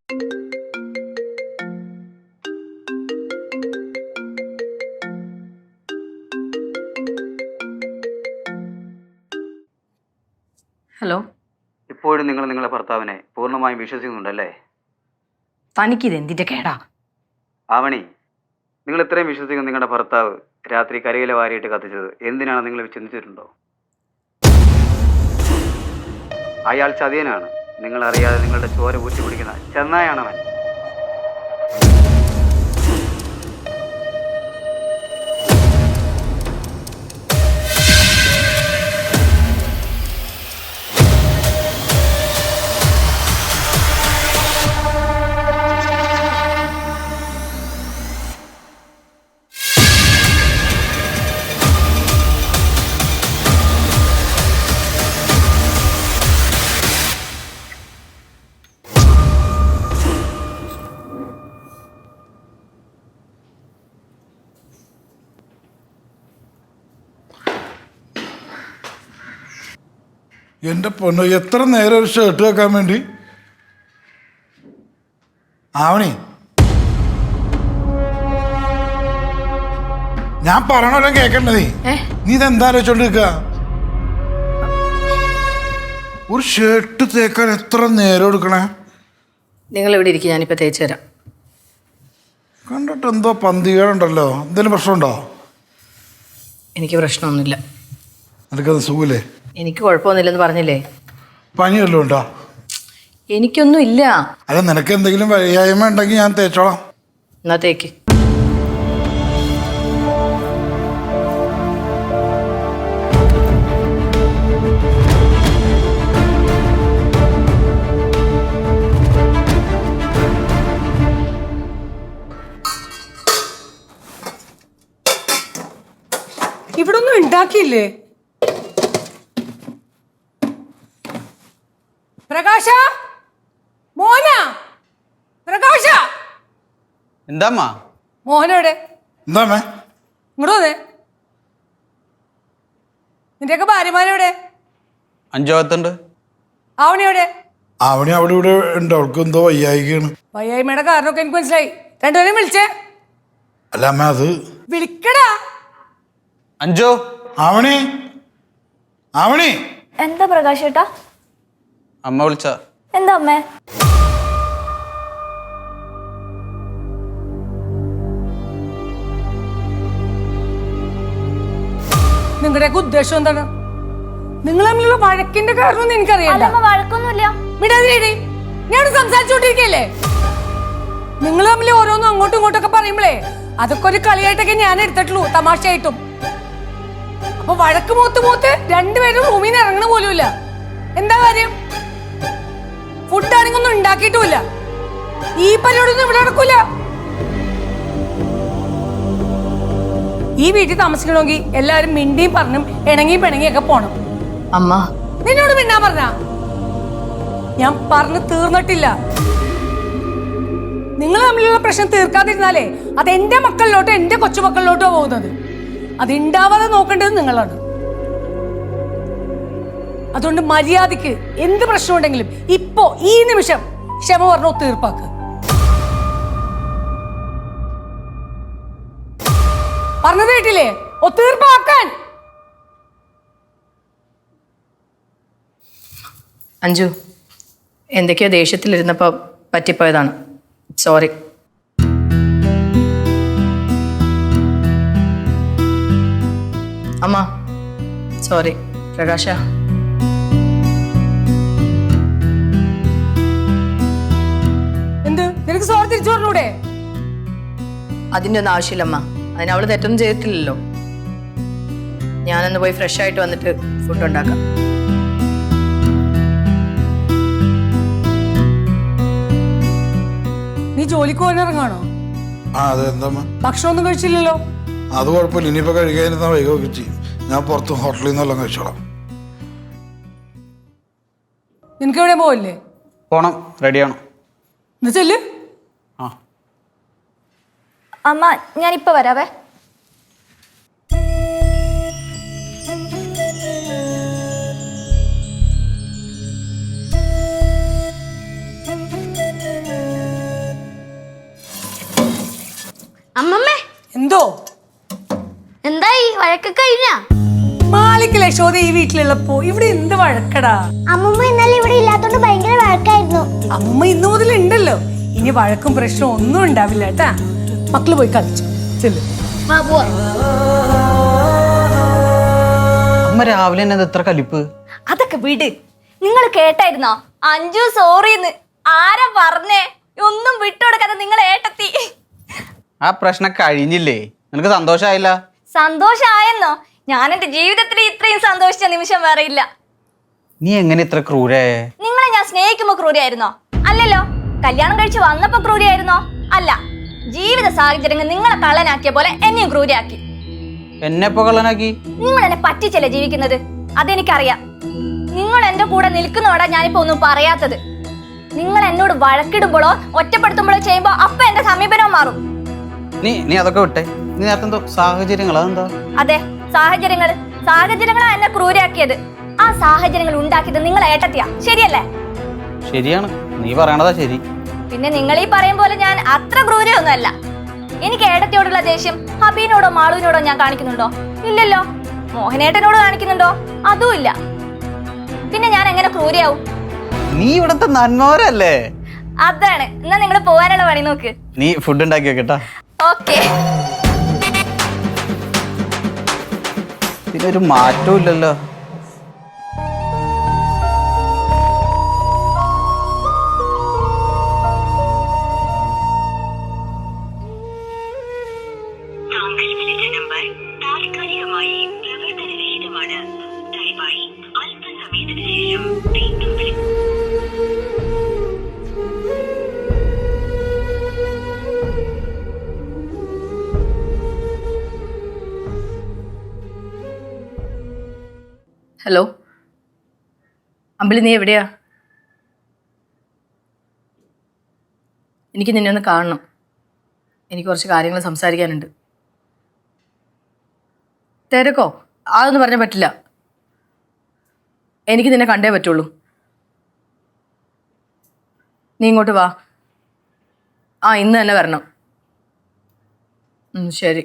Hello. ഇപ്പോഴും നിങ്ങൾ നിങ്ങളുടെ ഭർത്താവിനെ പൂർണ്ണമായും വിശ്വസിക്കുന്നുണ്ടല്ലേ? തനിക്കിത് എന്തിന്റെ കേടാ? ആവണി, നിങ്ങൾ ഇത്രയും വിശ്വസിക്കുന്ന നിങ്ങളുടെ ഭർത്താവ് രാത്രി കരിയില വാരിയിട്ട് കത്തിച്ചത് എന്തിനാണ് നിങ്ങൾ ചിന്തിച്ചിട്ടുണ്ടോ? അയാൾ ചതിയനാണ്. നിങ്ങൾ അറിയാതെ നിങ്ങളുടെ ചോര ഊറ്റി കുടിക്കുന്ന ചെന്നായാണവൻ. എൻ്റെ പൊന്നോ, എത്ര നേരം ഒരു ഷർട്ട് വെക്കാൻ വേണ്ടി? ആവണി, ഞാൻ പറയണല്ലോ കേക്കണ്ട. നീ ഇതെന്താ ആലോചിച്ചോണ്ടിരിക്ക? ഒരു ഷർട്ട് തേക്കാൻ എത്ര നേരം എടുക്കണേ? നിങ്ങൾ ഇവിടെ ഇരിക്കും, ഞാനിപ്പോൾ തേച്ച് തരാം. കണ്ടിട്ട് എന്തോ പന്തികേടുണ്ടല്ലോ. എന്തെങ്കിലും പ്രശ്നമുണ്ടോ? എനിക്ക് പ്രശ്നമൊന്നുമില്ല. നിനക്കത് സുഖമില്ലേ? എനിക്ക് കുഴപ്പമൊന്നുമില്ലെന്ന് പറഞ്ഞില്ലേ. പനി വല്ലതും ഉണ്ടോ? എനിക്കൊന്നും ഇല്ല. അല്ല, നിനക്ക് എന്തെങ്കിലും വയ്യായ്മ ഉണ്ടെങ്കിൽ ഞാൻ തേച്ചോളാം. എന്നാ തേക്ക്. ഇവിടെ ഒന്നും ഉണ്ടാക്കിയില്ലേ? പ്രകാശ, മോന, പ്രകാശ. എന്താമ്മ? മോനോടെ എന്താ ഇങ്ങോട്ട് വന്നേ. നിന്റെയൊക്കെ ഭാര്യമാരെവിടെ? അഞ്ചോകത്തുണ്ട്. ആവണിയോടെ? ആവണി അവിടെ ഇവിടെ ഉണ്ട്. അവൾക്ക് എന്തോ വയ്യായിക്കാണ്. വയ്യായ്മയുടെ കാരണമൊക്കെ എനിക്ക് മനസ്സിലായി. രണ്ടുപേരും വിളിച്ചേ. അല്ല അമ്മ, അത് വിളിക്കടാ. അഞ്ചോ. ആവണി, ആവണി. എന്താ പ്രകാശ് ഏട്ടാ? അമ്മ വിളിച്ച. എന്താ അമ്മേ? നിങ്ങളുടെയൊക്കെ ഉദ്ദേശം എന്താണ്? നിങ്ങൾ തമ്മിലുള്ള വഴക്കിന്റെ കാരണം എനിക്കറിയാം. വഴക്കൊന്നുമില്ല. വിടാതിരി, ഞാൻ സംസാരിച്ചോണ്ടിരിക്കല്ലേ. നിങ്ങൾ തമ്മിൽ ഓരോന്നും അങ്ങോട്ടും ഇങ്ങോട്ടൊക്കെ പറയുമ്പോഴേ അതൊക്കെ ഒരു കളിയായിട്ടൊക്കെ ഞാൻ എടുത്തിട്ടുള്ളൂ, തമാശയായിട്ടും. അപ്പൊ വഴക്ക് മൂത്ത് രണ്ടുപേരും റൂമിൽ നിന്ന് ഇറങ്ങണ പോലുമില്ല. എന്താ കാര്യം? ഫുഡാണെങ്കിൽ ഒന്നും ഉണ്ടാക്കിയിട്ടുമില്ല. ഈ പരിപാടിയൊന്നും ഇവിടെ നടക്കൂല. ഈ വീട്ടിൽ താമസിക്കണമെങ്കിൽ എല്ലാവരും മിണ്ടിയും പറഞ്ഞും ഇണങ്ങിയും പിണങ്ങിയൊക്കെ പോണം. അമ്മ, നിന്നോട് മിണ്ടാൻ പറഞ്ഞ? ഞാൻ പറഞ്ഞു തീർന്നിട്ടില്ല. നിങ്ങൾ തമ്മിലുള്ള പ്രശ്നം തീർക്കാതിരുന്നാലേ അത് എന്റെ മക്കളിലോട്ടോ എന്റെ കൊച്ചുമക്കളിലോട്ടോ പോകുന്നത്. അത് ഉണ്ടാവാതെ നോക്കേണ്ടത് നിങ്ങളാണ്. അതുകൊണ്ട് മര്യാദക്ക് എന്ത് പ്രശ്നം ഉണ്ടെങ്കിലും ഇപ്പോ ഈ നിമിഷം ക്ഷമ പറഞ്ഞ ഒത്തീർപ്പാക്ക്. പറഞ്ഞത് കേട്ടില്ലേ? ഒത്തീർപ്പാക്കാൻ. അഞ്ജു, എന്തൊക്കെയോ ദേഷ്യത്തിലിരുന്നപ്പോൾ പറ്റിപ്പോയതാണ്. സോറി. അമ്മ സോറി. പ്രകാശ, എന്ത് നിനക്ക് സോറി തിരിച്ചു പറഞ്ഞൂടെ? അതിൻ്റെ ഒന്നും ആവശ്യമില്ലമ്മ. അതിന് അവള് തെറ്റൊന്നും ചെയ്തിട്ടില്ലല്ലോ. ഞാനൊന്ന് പോയി ഫ്രഷ് ആയിട്ട് വന്നിട്ട് ഫുഡ് ഉണ്ടാക്കാം. നീ ജോലിക്ക് പോകാനിറങ്ങാണോ? ഭക്ഷണം ഒന്നും കഴിച്ചില്ലല്ലോ. അത് കുഴപ്പമില്ല. ഇനിയിപ്പോ കഴിക്കാനിരുന്ന വൈകൊക്കെ ചെയ്യും. ഞാൻ പുറത്ത് ഹോട്ടലിൽ നിന്നെല്ലാം കഴിച്ചോളാം. നിനക്ക് എവിടെ പോവില്ലേ? പോണം, റെഡിയാണോ? എന്നാ ചെല്ല്. അമ്മ, ഞാനിപ്പോ വരാവേ. അമ്മമ്മേ എന്തോ എന്തായി വഴക്കൊക്കെ കഴിഞ്ഞ? മാലിക് ലക്ഷോദ ഈ വീട്ടിലുള്ളപ്പോ ഇവിടെ എന്ത് വഴക്കടാ? അമ്മമ്മ ഇന്നലെ ഇവിടെ ഇല്ലാത്തോണ്ട് ഭയങ്കര വഴക്കായിരുന്നു. അമ്മ ഇന്നു മുതൽ ഉണ്ടല്ലോ, ഇനി വഴക്കും പ്രശ്നവും ഒന്നും ഉണ്ടാവില്ല കേട്ടാ. മക്കള് പോയി കളിച്ചു ചെല്ലു. അമ്മ രാവിലെ തന്നെ എത്ര കലിപ്പ്? അതൊക്കെ വിട്. നിങ്ങൾ കേട്ടായിരുന്നോ അഞ്ജു സോറിന്ന്? ആരാ പറഞ്ഞേ? ഒന്നും വിട്ടുകൊടുക്കാതെ നിങ്ങൾ ഏട്ടത്തി. ആ പ്രശ്നം കഴിഞ്ഞില്ലേ? നിനക്ക് സന്തോഷമായില്ല? സന്തോഷായെന്നോ? ഞാൻ എന്റെ ജീവിതത്തിൽ ഇത്രയും സന്തോഷിച്ച നിമിഷം വേറെ ഇല്ല. നീ എങ്ങനെ ഇത്ര ക്രൂരായേ? നിങ്ങളെ ഞാൻ സ്നേഹിക്കുമ്പോ ക്രൂരിയായിരുന്നോ? അല്ലല്ലോ. കല്യാണം കഴിച്ച് വന്നപ്പോ ക്രൂരിയായിരുന്നോ? അല്ല. ജീവിത സാഹചര്യങ്ങൾ നിങ്ങളെ കള്ളനാക്കിയ പോലെ എന്നെയും ക്രൂരിയാക്കി. എന്നെ ഇപ്പൊ കള്ളനാക്കി? നിങ്ങൾ എന്നെ പറ്റിച്ചല്ലേ ജീവിക്കുന്നത്, അതെനിക്കറിയാം. നിങ്ങൾ എന്റെ കൂടെ നിൽക്കുന്നോടാ ഞാനിപ്പോ ഒന്നും പറയാത്തത്. നിങ്ങൾ എന്നോട് വഴക്കിടുമ്പോഴോ ഒറ്റപ്പെടുത്തുമ്പോഴോ ചെയ്യുമ്പോ അപ്പൊ എന്റെ സമീപനവും മാറും. നീ അതൊക്കെ വിട്ടെ. നീ നേരത്തെ എന്തോ സാഹചര്യങ്ങൾ, അതെന്താ? അതെ, സാഹചര്യങ്ങളാ എന്നെ ക്രൂരാക്കിയത്. ആ സാഹചര്യങ്ങൾ ഉണ്ടാക്കിയത് നിങ്ങൾ ഏട്ടത്തിയാ, ശരിയല്ലേ? ശരിയാണ്, നീ പറയണതാ ശരി. പിന്നെ നിങ്ങൾ ഈ പറയും പോലെ ഞാൻ അത്ര ക്രൂരയൊന്നുമല്ല. എനിക്ക് ഏട്ടത്തിയോടുള്ള ദേഷ്യം ഹബീനോടോ മാളുവിനോടോ ഞാൻ കാണിക്കുന്നുണ്ടോ? ഇല്ലല്ലോ. മോഹനേട്ടനോട് കാണിക്കുന്നുണ്ടോ? അതും ഇല്ല. പിന്നെ ഞാൻ എങ്ങനെ ക്രൂരയാവും? നീ ഇവിടത്തെ നന്മോരല്ലേ? അതാണ്. എന്നാ നിങ്ങൾ പോവാനുള്ള പണി നോക്ക്. നീ ഫുഡ് ഉണ്ടാക്കി വെക്കട്ടാ. ഓക്കെ. ഇതിനൊരു മാറ്റവും ഇല്ലല്ലോ. ഹലോ അമ്പിളി, നീ എവിടെയാ? എനിക്ക് നിന്നെ ഒന്ന് കാണണം. എനിക്ക് കുറച്ച് കാര്യങ്ങൾ സംസാരിക്കാനുണ്ട്. തിരക്കോ? അതൊന്നും പറഞ്ഞാൽ പറ്റില്ല. എനിക്ക് നിന്നെ കണ്ടേ പറ്റുള്ളൂ. നീ ഇങ്ങോട്ട് വാ. ഇന്ന് തന്നെ വരണം. ശരി,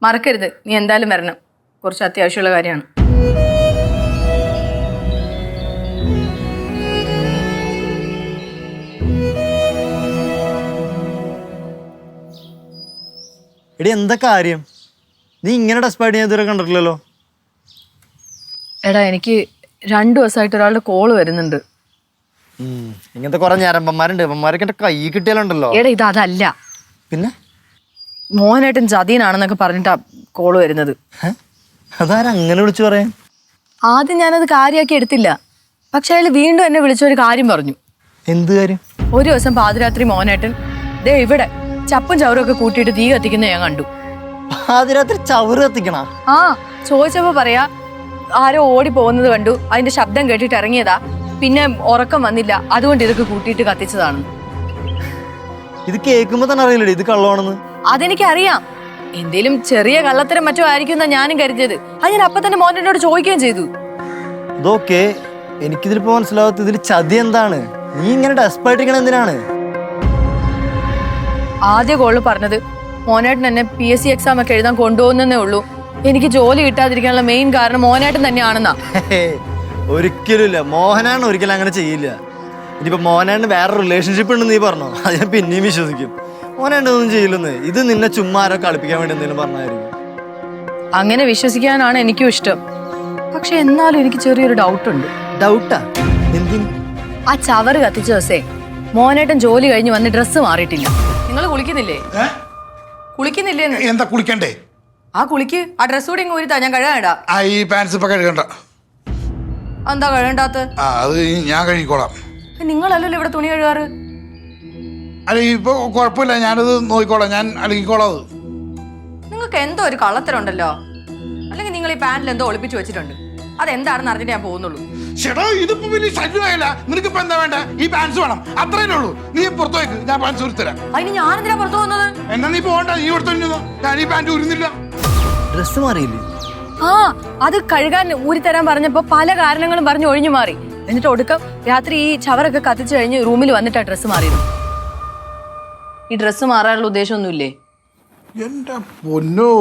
മറക്കരുത്. നീ എന്തായാലും വരണം. കുറച്ച് അത്യാവശ്യമുള്ള കാര്യമാണ്. എടി എന്താ കാര്യം? നീ ഇങ്ങനെ ഡെസ്പായിട്ട് ഞാൻ ഇതുവരെ കണ്ടിട്ടില്ലല്ലോ. എടാ, എനിക്ക് 2 ദിവസമായിട്ട് ഒരാളുടെ കോള് വരുന്നുണ്ട്. ഇങ്ങനത്തെ കുറെ ഞരമ്പന്മാരുണ്ട്. ഇവന്മാരൊക്കെ എന്റെ കൈ കിട്ടിയാലുണ്ടല്ലോ. എടാ, ഇത് അതല്ല. പിന്നെ മോഹനായിട്ടും ചതീനാണെന്നൊക്കെ പറഞ്ഞിട്ടാ കോള് വരുന്നത്. അതാരങ്ങനെ വിളിച്ചു പറയാൻ? ആദ്യം ഞാനത് കാര്യമാക്കി എടുത്തില്ല. പക്ഷെ അയാൾ വീണ്ടും എന്നെ വിളിച്ചൊരു കാര്യം പറഞ്ഞു. എന്ത് കാര്യം? ഒരു ദിവസം പാതിരാത്രി മോഹനേട്ടൻ ദേ ഇവിടെ ചപ്പും ചവറും ഒക്കെ കൂട്ടിയിട്ട് തീ കത്തിക്കുന്ന ഞാൻ കണ്ടു. പാതിരാത്രി ചവറ് കത്തിക്കണ? ചോദിച്ചപ്പോ പറയാ ആരോ ഓടി പോകുന്നത് കണ്ടു, അതിന്റെ ശബ്ദം കേട്ടിട്ട് ഇറങ്ങിയതാ, പിന്നെ ഉറക്കം വന്നില്ല, അതുകൊണ്ട് ഇതൊക്കെ കൂട്ടിയിട്ട് കത്തിച്ചതാണ്. ഇത് കേൾക്കുമ്പോ തന്നെ അറിയില്ലേ ഇത് കള്ളമാണെന്ന്? അതെനിക്കറിയാം. എന്തേലും ചെറിയ കള്ളത്തരം മറ്റോ ആയിരിക്കും എന്നാ ഞാനും കരുതിയത്. അത് ഞാൻ അപ്പൊ തന്നെ മോഹനോട് ചോദിക്കുകയും ചെയ്തു. ഇതൊക്കെ എനിക്കിതിലിപ്പോ മനസ്സിലാവാത്ത ഇതിൽ ചതി എന്താണ്? നീ ഇങ്ങനെ ഡെസ്പായിട്ടിരിക്കണ എന്തിനാണ്? ആദ്യ കോള് പറഞ്ഞത് മോഹനേട്ടൻ എന്നെ PSC എക്സാം ഒക്കെ എഴുതാൻ കൊണ്ടുപോകുന്നേ ഉള്ളൂ, എനിക്ക് ജോലി കിട്ടാതിരിക്കാനുള്ള മെയിൻ കാരണം മോഹനേട്ടൻ തന്നെയാണെന്നാ. ഒരിക്കലും ഇല്ല. മോഹനാണ് ഒരിക്കലും അങ്ങനെ ചെയ്യില്ല. ഇനിയിപ്പോ മോഹനാണ് വേറെ റിലേഷൻഷിപ്പ് ഉണ്ടെന്ന് നീ പറഞ്ഞോ, അത് ഞാൻ പിന്നെയും വിശ്വസിക്കും. മോഹനായിട്ടൊന്നും ചെയ്യില്ലെന്ന്. ഇത് നിന്നെ ചുമ്മാ ആരോ കളിപ്പിക്കാൻ വേണ്ടി എന്തെങ്കിലും പറഞ്ഞായിരിക്കും. അങ്ങനെ വിശ്വസിക്കാനാണ് എനിക്കും ഇഷ്ടം. പക്ഷെ എന്നാലും എനിക്ക് ചെറിയൊരു ഡൗട്ടുണ്ട്. ഡൗട്ടാ? എന്തിന്? ആ ചവറ് കത്തിച്ച ദിവസേ മോഹനേട്ടൻ ജോലി കഴിഞ്ഞ് വന്ന് ഡ്രസ്സ് മാറിയിട്ടില്ല. നിങ്ങൾ കുളിക്കുന്നില്ലേ? കുളിക്കുന്നില്ലേന്ന്? എന്താ കുളിക്കണ്ടേ? കുളിക്ക്. ആ ഡ്രസ്സ് കൂടി ഇങ്ങ് ഊരിത്താ, ഞാൻ കഴുകാനിടാ. ഈ പാൻസ് ഇപ്പൊ കഴുകണ്ട. എന്താ കഴുകണ്ടാത്ത? അത് ഞാൻ കഴുകിക്കോളാം. നിങ്ങളല്ലല്ലോ ഇവിടെ തുണി കഴുകാറ്. അല്ല, ഇപ്പൊ കുഴപ്പമില്ല, ഞാനത് നോക്കിക്കോളാം, ഞാൻ അലക്കിക്കോളാം. അത് നിങ്ങൾക്ക് എന്തോ ഒരു കള്ളത്തരമുണ്ടല്ലോ. അല്ലെങ്കിൽ നിങ്ങൾ ഈ പാന്റിൽ എന്തോ ഒളിപ്പിച്ചു വെച്ചിട്ടുണ്ട്. അതെന്താണെന്ന് അറിഞ്ഞിട്ട് ഞാൻ പോകുന്നുള്ളൂ. ചേട്ടാ, ഇതിപ്പോ വലിയ ശല്യമായില്ല. നിനക്കിപ്പോ എന്താ വേണ്ട? ഈ പാൻസ് വേണം, അത്രേ ഉള്ളൂ. നീ പുറത്തു പോയിക്ക്, ഞാൻ പാൻസ് ഉരുത്തരാം. അതിന് ഞാനെന്തിനാ പുറത്തു പോകുന്നത്? എന്നാ നീ പോകണ്ട, നീ ഇവിടെ ഞാൻ ഈ പാൻറ് ഉരുന്നില്ല. ഡ്രസ് മാറിയില്ലേ? അത് കഴുകാൻ ഊരിത്തരാൻ പറഞ്ഞപ്പോ പല കാരണങ്ങളും പറഞ്ഞു ഒഴിഞ്ഞു മാറി. എന്നിട്ട് ഒടുക്കം രാത്രി ഈ ചവറൊക്കെ കത്തിച്ചു കഴിഞ്ഞ് റൂമിൽ വന്നിട്ടാ ഡ്രസ്സ് മാറിയത്. ഈ ഡ്രസ്സ് മാറാനുള്ള ഉദ്ദേശമൊന്നുമില്ലേ? എന്റെ പൊന്നോ,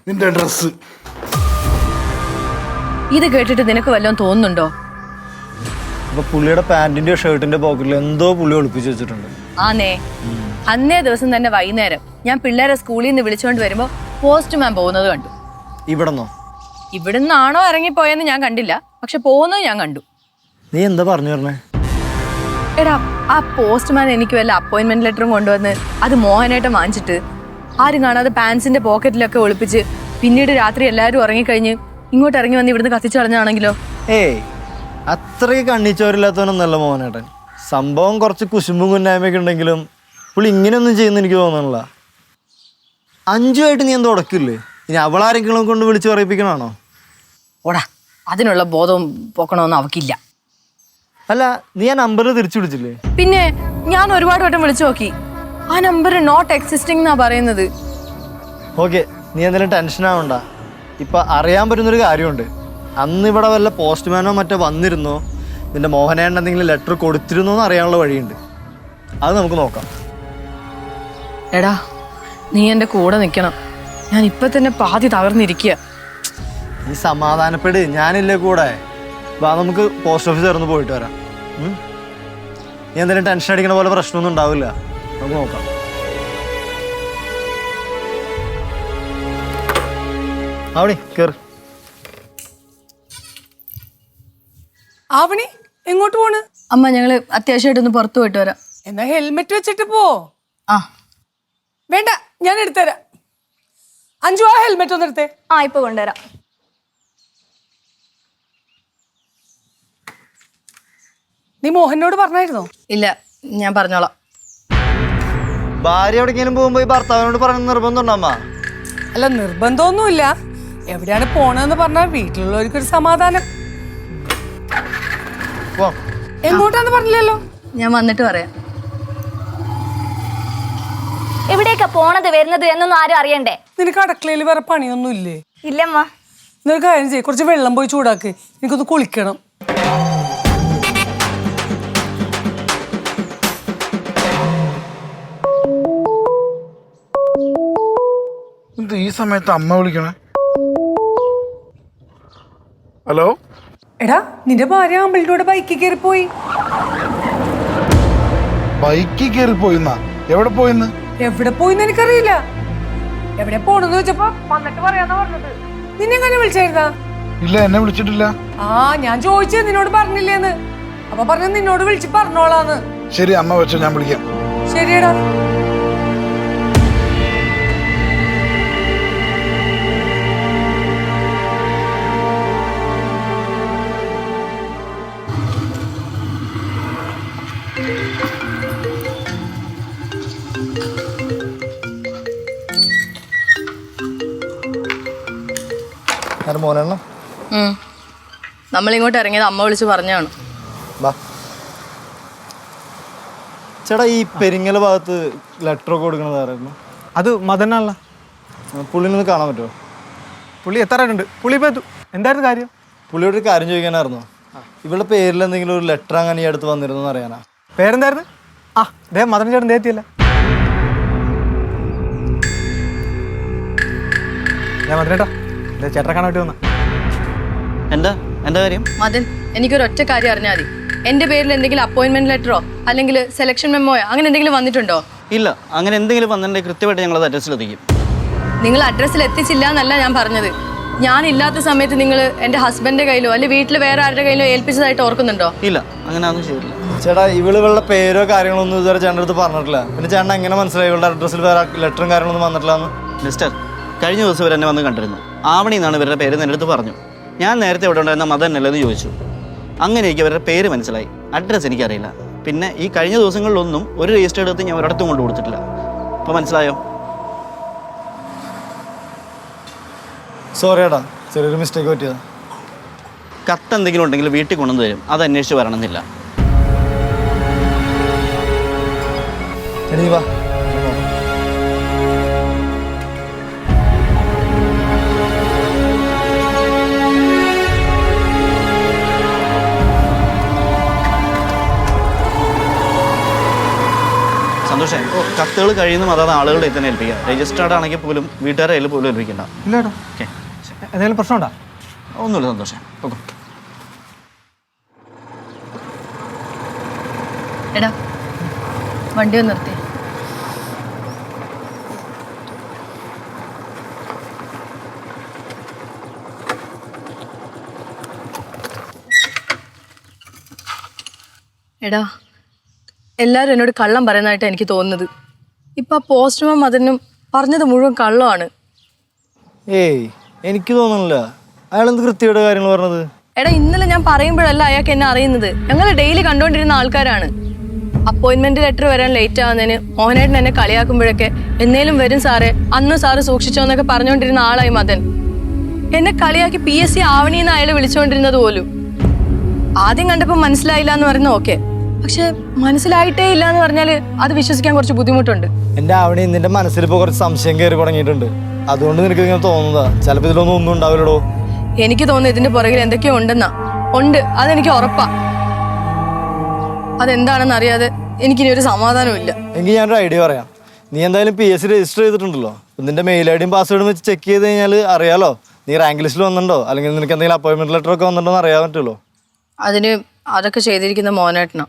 നിന്റെ ഡ്രസ്. ഇത് കേട്ടിട്ട് നിനക്ക് വല്ലതും തോന്നുന്നുണ്ടോ? അപ്പൊ പുള്ളിയുടെ പാന്റിന്റെയോ ഷർട്ടിന്റെ പോക്കറ്റിൽ എന്തോ പുള്ളി ഒളിപ്പിച്ച് വെച്ചിട്ടുണ്ട്. ആന്നേ, അന്നേ ദിവസം തന്നെ വൈകുന്നേരം ഞാൻ പിള്ളേരെ സ്കൂളിൽ നിന്ന് വിളിച്ചുകൊണ്ട് വരുമ്പോ പോസ്റ്റ്മാൻ പോകുന്നത് കണ്ടു. ഇവിടെന്നോ? ഇവിടുന്നാണോ ഇറങ്ങിപ്പോയെന്ന് ഞാൻ കണ്ടില്ല, പക്ഷെ പോകുന്നത് ഞാൻ കണ്ടു. നീ എന്താ പറഞ്ഞു പറഞ്ഞേ? എടാ, ആ പോസ്റ്റ്മാൻ എനിക്ക് വല്ല അപ്പോയിന്റ്മെന്റ് ലെറ്ററും കൊണ്ടുവന്ന് അത് മോഹനായിട്ട് വാങ്ങിച്ചിട്ട് ആരും കാണാതെ പാൻസിന്റെ പോക്കറ്റിലൊക്കെ ഒളിപ്പിച്ച് പിന്നീട് രാത്രി എല്ലാവരും ഉറങ്ങിക്കഴിഞ്ഞ് ഇങ്ങോട്ട് ഇറങ്ങി വന്ന് ഇവിടുന്ന് കത്തിച്ചു കളഞ്ഞാണെങ്കിലോ? ഏയ്, അത്രയ്ക്ക് കണ്ണിച്ചോരില്ലാത്തവനൊന്നല്ല മോഹനേട്ടൻ. സംഭവം കുറച്ച് കുശുമ്പും കുന്നായ്മയൊക്കെ ഉണ്ടെങ്കിലും പുള്ളി ഇങ്ങനെയൊന്നും ചെയ്യുന്ന എനിക്ക് തോന്നണില്ല. അഞ്ചുമായിട്ട് നീ എന്താ ഉടക്കില്ലേ? ഇനി അവളാരെങ്കിലും കൊണ്ട് വിളിച്ച് പറയിപ്പിക്കണാണോ? ഓടാ, അതിനുള്ള ബോധവും പോക്കണമെന്നും അവക്കില്ല. അല്ല, നീ ആ നമ്പർ തിരിച്ചു വിളിച്ചില്ലേ? പിന്നെ ഞാൻ ഒരുപാട് വട്ടം വിളിച്ചു നോക്കി, ആ നമ്പർ നോട്ട് എക്സിസ്റ്റിംഗ് എന്നാ പറയുന്നത്. ഓക്കെ, നീ എന്തെങ്കിലും ടെൻഷൻ ആവണ്ട. ഇപ്പൊ അറിയാൻ പറ്റുന്നൊരു കാര്യമുണ്ട്. അന്ന് ഇവിടെ വല്ല പോസ്റ്റ്മാനോ മറ്റോ വന്നിരുന്നോ, നിന്റെ മോഹനേട്ടൻ എന്തെങ്കിലും ലെറ്റർ കൊടുത്തിരുന്നോ എന്ന് അറിയാനുള്ള വഴിയുണ്ട്. അത് നമുക്ക് നോക്കാം. എടാ, നീ എൻ്റെ കൂടെ നിൽക്കണം. ഞാൻ ഇപ്പൊ തന്നെ പാതി തകർന്നിരിക്കുക. നീ സമാധാനപ്പെട്, ഞാനില്ലേ കൂടെ. വാ, നമുക്ക് പോസ്റ്റ് ഓഫീസ് തുറന്ന് പോയിട്ട് വരാം. നീ എന്തെങ്കിലും ടെൻഷൻ അടിക്കണ പോലെ പ്രശ്നമൊന്നും ഉണ്ടാവില്ല. നമുക്ക് നോക്കാം. അവിടെ കേറ്. ആവണി, എങ്ങോട്ട് പോണ്? അമ്മ, ഞങ്ങള് അത്യാവശ്യമായിട്ടൊന്ന് പുറത്തു പോയിട്ട് വരാം. എന്നാ ഹെൽമെറ്റ് വെച്ചിട്ട് പോ. ആ, വേണ്ട, ഞാൻ എടുത്തുതരാം. അഞ്ചു, ആ ഹെൽമെറ്റ് ഒന്ന് എടുത്തേ. ആ, ഇപ്പൊ കൊണ്ടുവരാം. നീ മോഹനോട് പറഞ്ഞായിരുന്നോ? ഇല്ല, ഞാൻ പറഞ്ഞോളാം. ഭാര്യ എവിടേക്കെങ്കിലും പോകുമ്പോ ഈ ഭർത്താവിനോട് പറയുന്ന നിർബന്ധമുണ്ടോ അമ്മ? അല്ല, നിർബന്ധമൊന്നുമില്ല. എവിടെയാണ് പോണെന്ന് പറഞ്ഞാൽ വീട്ടിലുള്ളവർക്കൊരു സമാധാനം. പോ. എങ്ങോട്ടാന്ന് പറഞ്ഞില്ലല്ലോ. ഞാൻ വന്നിട്ട് പറയാം. എവിടേക്കാ പോണത് വരുന്നത് എന്നൊന്നും ആരും അറിയണ്ടേ? നിനക്ക് അടുക്കളയിൽ വേറെ പണിയൊന്നും ഇല്ലേ? ഇല്ലമ്മ. എന്നൊരു കാര്യം ചെയ്യ്, കുറച്ച് വെള്ളം പോയി ചൂടാക്ക്. എനിക്കൊന്ന് കുളിക്കണം. എന്ത് ഈ സമയത്ത് അമ്മ വിളിക്കണേ? ഹലോ. എടാ, നിന്റെ ഭാര്യ അമ്പലിനോട് ബൈക്കിൽ കയറി പോയി. ബൈക്കിൽ കയറി പോയിന്നാ? എവിടെ പോയിന്ന്? എവിടെ പോയിന്ന് എനിക്കറിയില്ല. എവിടെ പോണെന്ന് വെച്ചപ്പോ വന്നിട്ട് പറയാന്നാ പറഞ്ഞത്. നിന്നെ എങ്ങനെ വിളിച്ചായിരുന്നാ? ഇല്ല, എന്നെ വിളിച്ചിട്ടില്ല. ആ, ഞാൻ ചോദിച്ചത് നിന്നോട് പറഞ്ഞില്ലേന്ന്. അപ്പൊ പറഞ്ഞു നിന്നോട് വിളിച്ച് പറഞ്ഞോളാന്ന്. ശരി, അമ്മ വെച്ചോ, ഞാൻ വിളിക്കാം. ശരിയടാ. മോനെണ്ണം നമ്മളിങ്ങോട്ട് ഇറങ്ങിയത് അമ്മ വിളിച്ച് പറഞ്ഞാണ്. വാ. ചേട്ടാ, ഈ പെരിങ്ങല ഭാഗത്ത് ലെറ്റർ ഒക്കെ കൊടുക്കണത് ആരായിരുന്നു? അത് മദനാണല്ലോ. പുള്ളിനൊന്ന് കാണാൻ പറ്റുമോ? പുള്ളി എത്താറായിട്ടുണ്ട്. പുള്ളി ഇപ്പോൾ എത്തും. എന്തായിരുന്നു കാര്യം? പുള്ളിയോട് ഒരു കാര്യം ചോദിക്കാനായിരുന്നു. ഇവളുടെ പേരിൽ എന്തെങ്കിലും ഒരു ലെറ്റർ അങ്ങനെ ഈ അടുത്ത് വന്നിരുന്നു എന്ന് അറിയാനാ. പേരെന്തായിരുന്നു? ആ, ദേ മദൻ ചേട്ടൻ ദേത്തിയല്ല. ഞാൻ മദനേട്ടാ, ചേട്ടനെ കാണാൻ വേണ്ടി വന്ന. എന്താ കാര്യം? മദൻ, എനിക്കൊരു ഒറ്റ കാര്യം അറിഞ്ഞാൽ മതി. എന്റെ പേരിൽ എന്തെങ്കിലും അപ്പോയിന്റ്മെന്റ് ലെറ്ററോ അല്ലെങ്കിൽ സെലക്ഷൻ മെമ്മോയോ അങ്ങനെ എന്തെങ്കിലും വന്നിട്ടുണ്ടോ? ഇല്ല, അങ്ങനെ എന്തെങ്കിലും വന്നിട്ടുണ്ടെങ്കിൽ കൃത്യമായിട്ട് ഞങ്ങളത് അഡ്രസ്സിലെത്തിക്കും. നിങ്ങൾ അഡ്രസ്സിൽ എത്തിച്ചില്ല എന്നല്ല ഞാൻ പറഞ്ഞത്. ഞാൻ ഇല്ലാത്ത സമയത്ത് നിങ്ങൾ എൻ്റെ ഹസ്ബൻഡിന്റെ കയ്യിലോ അല്ലെങ്കിൽ വീട്ടിൽ വേറെ ആരുടെ കയ്യിലോ ഏൽപ്പിച്ചതായിട്ട് ഓർക്കുന്നുണ്ടോ? ഇല്ല, അങ്ങനെ ഒന്നും ചെയ്തില്ല. ചേട്ടാ, ഇവളുടെ പേരോ കാര്യങ്ങളോ ഒന്നും ഇതുവരെ ചേട്ടൻ്റെ അടുത്ത് പറഞ്ഞിട്ടില്ല. പിന്നെ ചേട്ടൻ എങ്ങനെ മനസ്സിലായി ഇവളുടെ അഡ്രസ്സിൽ വേറെ ലെറ്ററും കാര്യങ്ങളൊന്നും വന്നിട്ടില്ല എന്ന്? മിസ്റ്റർ, കഴിഞ്ഞ ദിവസം ഇവർ എന്നെ വന്ന് കണ്ടിരുന്നു. ആവണി എന്നാണ് ഇവരുടെ പേര് എൻ്റെ അടുത്ത് പറഞ്ഞു. ഞാൻ നേരത്തെ ഇവിടെ ഉണ്ടായിരുന്ന മദനല്ലെന്ന് ചോദിച്ചു. അങ്ങനെ എനിക്ക് അവരുടെ പേര് മനസ്സിലായി. അഡ്രസ്സ് എനിക്കറിയില്ല. പിന്നെ ഈ കഴിഞ്ഞ ദിവസങ്ങളിലൊന്നും ഒരു രജിസ്റ്റർ എടുത്ത് ഞാൻ ഒരിടത്തും കൊണ്ട് കൊടുത്തിട്ടില്ല. അപ്പോൾ മനസ്സിലായോ? സോറി ഏട്ടാ, ചെറിയൊരു മിസ്റ്റേക്ക് പറ്റിയതാ. കത്ത് എന്തെങ്കിലും ഉണ്ടെങ്കിൽ വീട്ടിൽ കൊണ്ടുവന്ന് തരും. അത് അന്വേഷിച്ച് വരണമെന്നില്ല. എടി നീ വാ. സന്തോഷേ കത്തുകൾ കഴിയുന്ന അതാത് ആളുകളുടെ തന്നെ ഏൽപ്പിക്കുക. രജിസ്റ്റേർഡ് ആണെങ്കിൽ പോലും വീട്ടുകാരെ കയ്യിൽ പോലും ഏൽപ്പിക്കണ്ട. ഇല്ലേടാ. ഓക്കെ, എന്തെങ്കിലും പ്രശ്നമുണ്ടോ? ഒന്നുമില്ല സന്തോഷേ. ഓക്കെ. എടാ വണ്ടി ഒന്ന് നിർത്തി. എടാ എല്ലാവരും എന്നോട് കള്ളം പറയുന്നതായിട്ട് എനിക്ക് തോന്നുന്നത്. ഇപ്പം ആ പോസ്റ്റ്മാൻ മദനും പറഞ്ഞത് മുഴുവൻ കള്ളമാണ്. ഏയ് എനിക്ക് തോന്നുന്നില്ല. അയാളെന്ത് കൃത്യയുടെ കാര്യങ്ങൾ പറഞ്ഞത്? എടാ ഇന്നലെ ഞാൻ പറയുമ്പോഴല്ല അയാൾക്ക് എന്നെ അറിയുന്നത്. ഞങ്ങൾ ഡെയിലി കണ്ടുകൊണ്ടിരുന്ന ആൾക്കാരാണ്. അപ്പോയിന്റ്മെന്റ് ലെറ്റർ വരാൻ ലേറ്റ് ആവുന്നതിന് മോഹനേട്ടൻ എന്നെ കളിയാക്കുമ്പോഴൊക്കെ എന്നേലും വരും സാറേ, അന്ന് സാറ് സൂക്ഷിച്ചോന്നൊക്കെ പറഞ്ഞുകൊണ്ടിരുന്ന ആളായി മദൻ. എന്നെ കളിയാക്കി PSC ആവണീന്ന് അയാൾ വിളിച്ചുകൊണ്ടിരുന്നത് പോലും. ആദ്യം കണ്ടപ്പോൾ മനസ്സിലായില്ല എന്ന് പറയുന്ന ഓക്കെ, പക്ഷെ മനസ്സിലായിട്ടേ ഇല്ല എന്ന് പറഞ്ഞാല് അത് വിശ്വസിക്കാൻ കുറച്ച് ബുദ്ധിമുട്ടുണ്ട്. എൻ്റെ ആവണി നിന്റെ മനസ്സിലിപ്പോൾ കുറച്ച് സംശയം കയറി തുടങ്ങിയിട്ടുണ്ട്. അതുകൊണ്ട് നിനക്ക് ഇങ്ങനെ തോന്നുന്നതാ. ചിലപ്പോൾ ഇതിലൊന്നും ഒന്നും ഉണ്ടാവില്ലടോ. എനിക്ക് തോന്നുന്നു ഇതിന്റെ പുറകിൽ എന്തൊക്കെയോ ഉണ്ടെന്നാ. ഉണ്ട്, അതെനിക്ക് ഉറപ്പാ. അതെന്താണെന്ന് അറിയാതെ എനിക്കിനി ഒരു സമാധാനമില്ല. എങ്കിൽ ഞാനൊരു ഐഡിയ പറയാം. നീ എന്തായാലും PSC രജിസ്റ്റർ ചെയ്തിട്ടുണ്ടല്ലോ. നിന്റെ മെയിൽ ഐഡിയും പാസ്വേഡും വെച്ച് ചെക്ക് ചെയ്ത് കഴിഞ്ഞാൽ അറിയാലോ നീ റാങ്ക് ലിസ്റ്റിൽ വന്നിട്ടുണ്ടോ, അല്ലെങ്കിൽ നിനക്ക് എന്തെങ്കിലും അപ്പോയിന്റ്മെന്റ് ലെറ്റർ ഒക്കെ വന്നിട്ടുണ്ടോ എന്ന് അറിയാൻ പറ്റുമല്ലോ. അതിന് അതൊക്കെ ചെയ്തിരിക്കുന്ന മോഹനേട്ടനാ.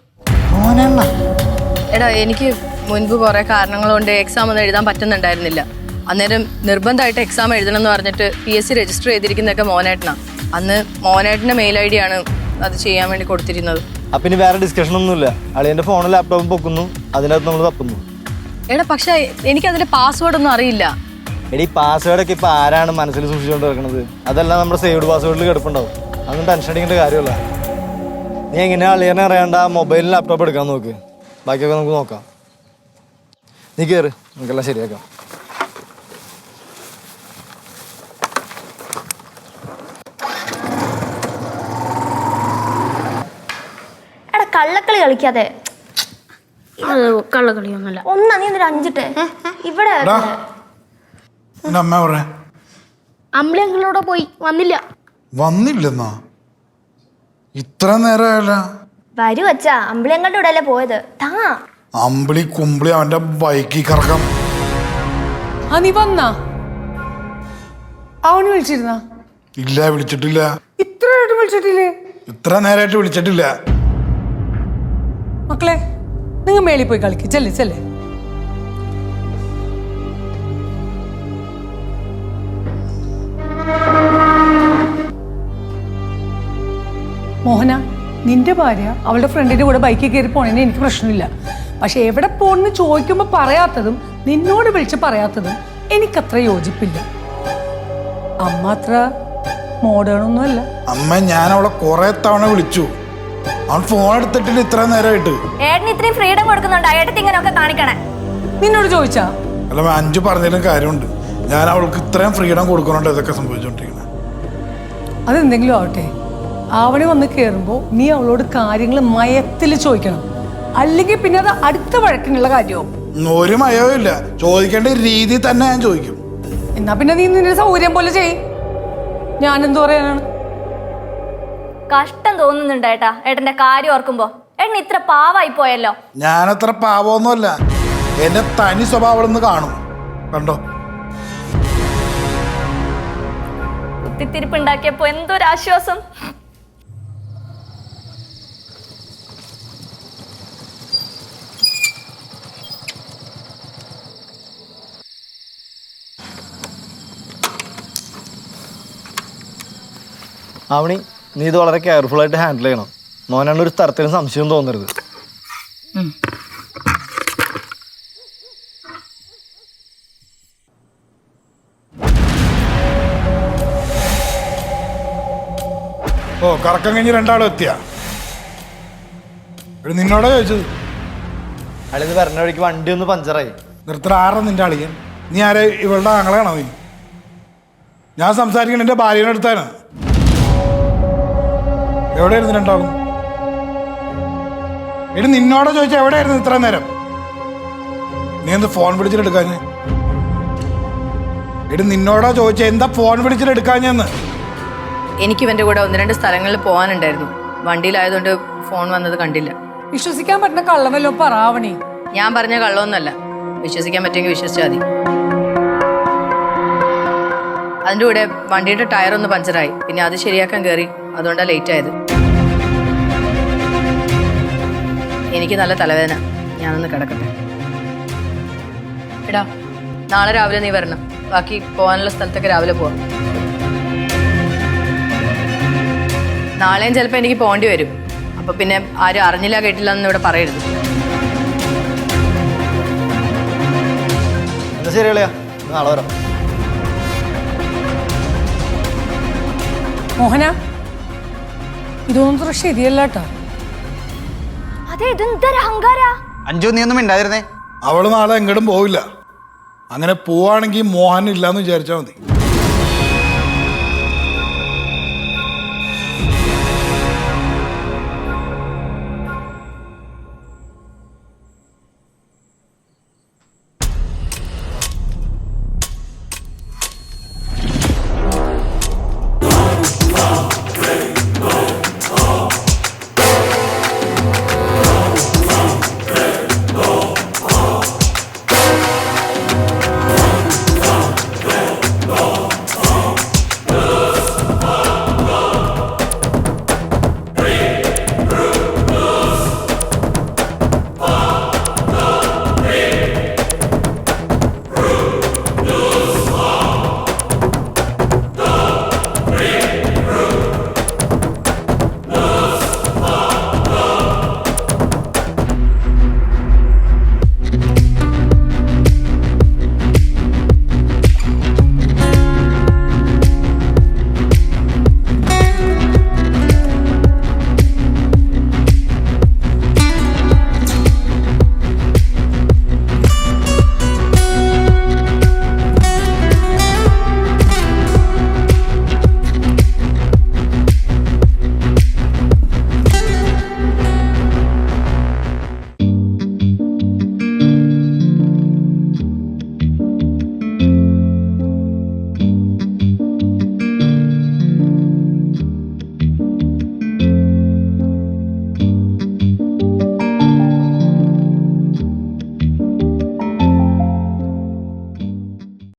എടാ എനിക്ക് മുൻപ് കുറെ കാരണങ്ങൾ കൊണ്ട് എക്സാം ഒന്നും എഴുതാൻ പറ്റുന്നുണ്ടായിരുന്നില്ല. അന്നേരം നിർബന്ധമായിട്ട് എക്സാം എഴുതണം എന്ന് പറഞ്ഞിട്ട് PSC രജിസ്റ്റർ ചെയ്തിരിക്കുന്നതൊക്കെ മോഹനേട്ടനാ. അന്ന് മോഹനേട്ടൻ്റെ മെയിൽ ID ആണ് അത് ചെയ്യാൻ വേണ്ടി കൊടുത്തിരുന്നത്. അപ്പം ഇനി വേറെ ഡിസ്കഷൻ ഒന്നുമില്ല. അളിയൻ്റെ ഫോണും ലാപ്ടോപ്പും പൊക്കുന്നു, അതിനകത്ത് നമ്മൾ തപ്പുന്നു. എടാ പക്ഷെ എനിക്കതിന്റെ പാസ്വേഡ് ഒന്നും അറിയില്ല. എടി പാസ്വേഡൊക്കെ ഇപ്പം ആരാണ് മനസ്സിൽ സൂക്ഷിച്ചുകൊണ്ട് കിടക്കുന്നത്? അതെല്ലാം നമ്മുടെ സേവ്ഡ് പാസ്വേഡിൽ കിടപ്പുണ്ടാവും. അതൊന്നും ടെൻഷൻ അടിക്കേണ്ട കാര്യമല്ല. നീ എങ്ങനെയാ അളിയനെ അറിയാണ്ട് ആ മൊബൈലിൽ ലാപ്ടോപ്പ് എടുക്കാൻ നോക്ക്. ബാക്കിയൊക്കെ നമുക്ക് നോക്കാം. നീ കയറ്, നമുക്കെല്ലാം ശരിയാക്കാം. എടാ കള്ളക്കളി കളിക്കാതെ. കള്ളക്കളിയൊന്നുമല്ല. ഒന്നാ നീ എന്തൊരു അഞ്ചിട്ടെ ഇവിടെ എന്റെ അമ്മ പറയാ അമ്പിളി അങ്കിളോടെ പോയി വന്നില്ല. വന്നില്ലെന്നാ? ഇത്ര നേരമല്ല. വരൂ അച്ഛാ, അമ്പിളി അങ്ങളുടെ കൂടെ അല്ലേ പോയത്. താ അമ്പിളി കുമ്പിളി അവന്റെ ബൈക്കിൽ കറക്കാം. ആ നീ വന്നാ? അവന് വിളിച്ചിരുന്നാ? ഇല്ല, വിളിച്ചിട്ടില്ല. ഇത്രയായിട്ട് വിളിച്ചിട്ടില്ലേ? ഇത്ര നേരമായിട്ട് വിളിച്ചിട്ടില്ല. മക്കളെ നിങ്ങൾ മേളിൽ പോയി കളിക്ക്. ചെല്ലേ ചെല്ലേ. മോഹന, നിന്റെ ഭാര്യ അവളുടെ ഫ്രണ്ടിന്റെ കൂടെ ബൈക്കിൽ കയറി പോണേന് എനിക്ക് പ്രശ്നമില്ല. പക്ഷെ എവിടെ പോണെന്ന് ചോദിക്കുമ്പോൾ പറയാത്തതും നിന്നോട് വിളിച്ച് പറയാത്തതും എനിക്കത്ര യോജിപ്പില്ല. അമ്മ അത്ര മോഡേൺ ഒന്നുമല്ല. അമ്മ ഞാൻ അവളെ കുറെ തവണ വിളിച്ചു. അവൻ ഫോൺ എടുത്തിട്ടില്ല ഇത്ര നേരമായിട്ട്. ഏട്ടന് ഇത്രയും ഫ്രീഡം കൊടുക്കുന്നുണ്ടോ ഏട്ടത്തി ഇങ്ങനെയൊക്കെ കാണിക്കണേ? നിന്നോട് ചോദിച്ചാ? അല്ല, അഞ്ചു പറഞ്ഞതിലും കാര്യമുണ്ട്. ഞാൻ അവൾക്ക് ഇത്രയും ഫ്രീഡം കൊടുക്കുന്നുണ്ട് ഇതൊക്കെ സംഭവിച്ചോണ്ടിരിക്കുന്നത്. അതെന്തെങ്കിലും ആവട്ടെ, ആവണി വന്ന് കയറുമ്പോൾ നീ അവളോട് കാര്യങ്ങൾ മയത്തിൽ ചോദിക്കണം. അല്ലെങ്കിൽ പിന്നെ അത് അടുത്ത വഴക്കിനുള്ള കാര്യമാവും. ഒരു മയവും ഇല്ല. ചോദിക്കേണ്ട രീതി തന്നെ ഞാൻ ചോദിക്കും. എന്നാ പിന്നെ നീ നിന്റെ സൗകര്യം പോലെ ചെയ്. ഞാനെന്തു പറയാനാണ്? കഷ്ടം തോന്നുന്നുണ്ട് ഏട്ടാ ഏട്ടന്റെ കാര്യം ഓർക്കുമ്പോ. ഏട്ടൻ ഇത്ര പാവായി പോയല്ലോ. ഞാനത്ര പാവമൊന്നുമല്ല. എന്റെ തനി സ്വഭാവം ഒന്ന് കാണും. കണ്ടോ? കുത്തിത്തിരിപ്പുണ്ടാക്കിയപ്പോ എന്തൊരാശ്വാസം. ആവണി, നീ ഇത് വളരെ കെയർഫുൾ ആയിട്ട് ഹാൻഡിൽ ചെയ്യണം. മോനാണ് ഒരു തരത്തിലും സംശയം തോന്നരുത്. ഓ, കറക്കം കഴിഞ്ഞ് രണ്ടാളും എത്തിയ നിന്നോടാ ചോദിച്ചത്. അളിയത് വരണ വഴിക്ക് വണ്ടി ഒന്ന് പഞ്ചറായി. നിർത്തണ ആരാ നിന്റെ അളിയൻ? നീ ആരെ? ഇവളുടെ ആങ്ങളാണോ നീ? ഞാൻ സംസാരിക്കണ എന്റെ ഭാര്യയുടെ അടുത്താണ്. എവിടെയായിരുന്നു രണ്ടാളും? എടി നിന്നോട് ചോദിച്ചാൽ എവിടെയായിരുന്നു ഇത്ര നേരം? നീ എന്ത് ഫോൺ വിളിച്ചിട്ട് എടുക്കാഞ്ഞ്? എടി നിന്നോടാ ചോദിച്ച എന്താ ഫോൺ വിളിച്ചിട്ട് എടുക്കാഞ്ഞെന്ന്? എനിക്ക് ഇവന്റെ കൂടെ 1-2 സ്ഥലങ്ങളിൽ പോകാനുണ്ടായിരുന്നു. വണ്ടിയിലായതുകൊണ്ട് ഫോൺ വന്നത് കണ്ടില്ല. വിശ്വസിക്കാൻ പറ്റുന്ന കള്ളമല്ലോ പറയാവണി. ഞാൻ പറഞ്ഞ കള്ളമൊന്നുമല്ല. വിശ്വസിക്കാൻ പറ്റുമെങ്കിൽ വിശ്വസിച്ചാൽ മതി. അതിൻ്റെ കൂടെ വണ്ടിയുടെ ടയർ ഒന്ന് പഞ്ചറായി. പിന്നെ അത് ശരിയാക്കാൻ കയറി. അതുകൊണ്ടാണ് ലേറ്റ് ആയത്. എനിക്ക് നല്ല തലവേദന. ഞാനൊന്ന് കിടക്കട്ടെ. എടാ, നാളെ രാവിലെ നീ വരണം. ബാക്കി പോകാനുള്ള സ്ഥലത്തൊക്കെ രാവിലെ പോവാം. നാളെയും ചിലപ്പോൾ എനിക്ക് പോകേണ്ടി വരും. അപ്പൊ പിന്നെ ആരും അറിഞ്ഞില്ല കേട്ടില്ല എന്ന് ഇവിടെ പറയരുത്. എന്നാ ശരി അളിയാ, നാളെ വരാം. മോഹന, ഇതൊന്നും അത്ര ശരിയല്ല കേട്ടോ. അതെ, ഇതെന്തൊരു അഹങ്കാര. അഞ്ജു, നീ ഒന്നും മിണ്ടാതിരുന്നേ. അവള് നാളെ എങ്ങോട്ടും പോവില്ല. അങ്ങനെ പോവാണെങ്കിൽ മോഹൻ ഇല്ലാന്ന് വിചാരിച്ചാൽ മതി.